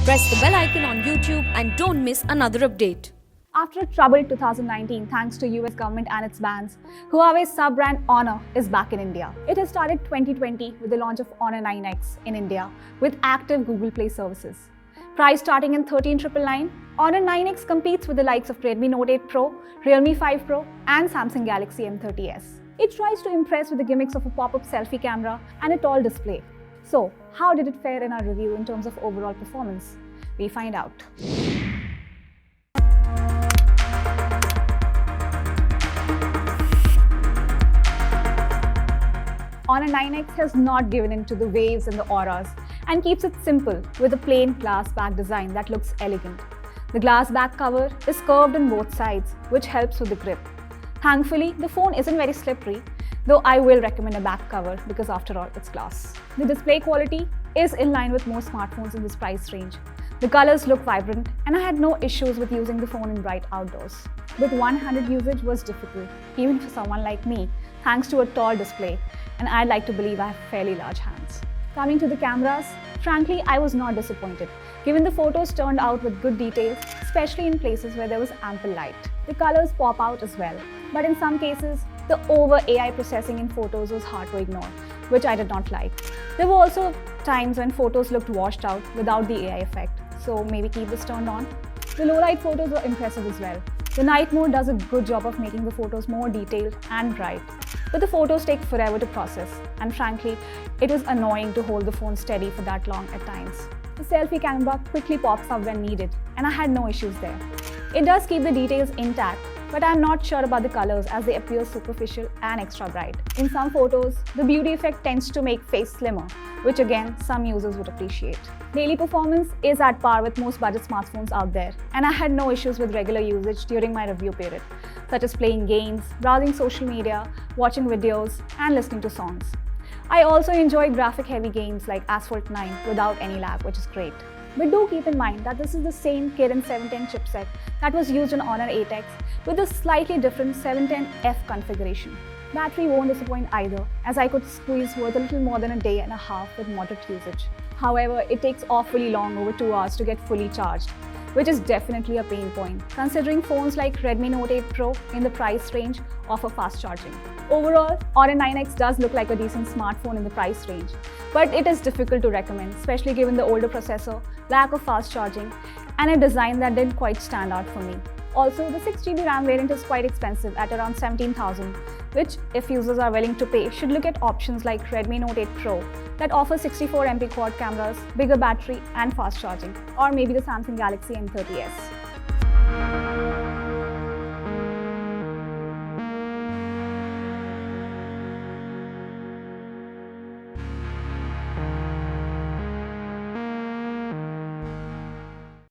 Press the bell icon on YouTube and don't miss another update. After a troubled 2019, thanks to US government and its bans, Huawei's sub-brand Honor is back in India. It has started 2020 with the launch of Honor 9X in India with active Google Play services. Priced starting in 13,999, Honor 9X competes with the likes of Redmi Note 8 Pro, Realme 5 Pro and Samsung Galaxy M30s. It tries to impress with the gimmicks of a pop-up selfie camera and a tall display. So, how did it fare in our review in terms of overall performance? We find out. Honor 9X has not given in to the waves and the auras and keeps it simple with a plain glass back design that looks elegant. The glass back cover is curved on both sides, which helps with the grip. Thankfully, the phone isn't very slippery, though I will recommend a back cover because after all, it's glass. The display quality is in line with most smartphones in this price range. The colors look vibrant and I had no issues with using the phone in bright outdoors. With one-handed usage was difficult, even for someone like me, thanks to a tall display, and I'd like to believe I have fairly large hands. Coming to the cameras, frankly, I was not disappointed, given the photos turned out with good details, especially in places where there was ample light. The colors pop out as well, but in some cases, the over AI processing in photos was hard to ignore, which I did not like. There were also times when photos looked washed out without the AI effect, so maybe keep this turned on. The low light photos were impressive as well. The night mode does a good job of making the photos more detailed and bright, but the photos take forever to process, and frankly, it was annoying to hold the phone steady for that long at times. The selfie camera quickly pops up when needed, and I had no issues there. It does keep the details intact, but I'm not sure about the colors as they appear superficial and extra bright. In some photos, the beauty effect tends to make face slimmer, which again, some users would appreciate. Daily performance is at par with most budget smartphones out there, and I had no issues with regular usage during my review period, such as playing games, browsing social media, watching videos, and listening to songs. I also enjoy graphic-heavy games like Asphalt 9 without any lag, which is great. But do keep in mind that this is the same Kirin 710 chipset that was used on Honor 8X with a slightly different 710F configuration. Battery won't disappoint either, as I could squeeze worth a little more than a day and a half with moderate usage. However, it takes awfully long, over 2 hours, to get fully charged, which is definitely a pain point, considering phones like Redmi Note 8 Pro in the price range offer fast charging. Overall, Honor 9X does look like a decent smartphone in the price range, but it is difficult to recommend, especially given the older processor, lack of fast charging, and a design that didn't quite stand out for me. Also, the 6GB RAM variant is quite expensive at around 17,000, which, if users are willing to pay, should look at options like Redmi Note 8 Pro that offers 64MP quad cameras, bigger battery and fast charging, or maybe the Samsung Galaxy M30s.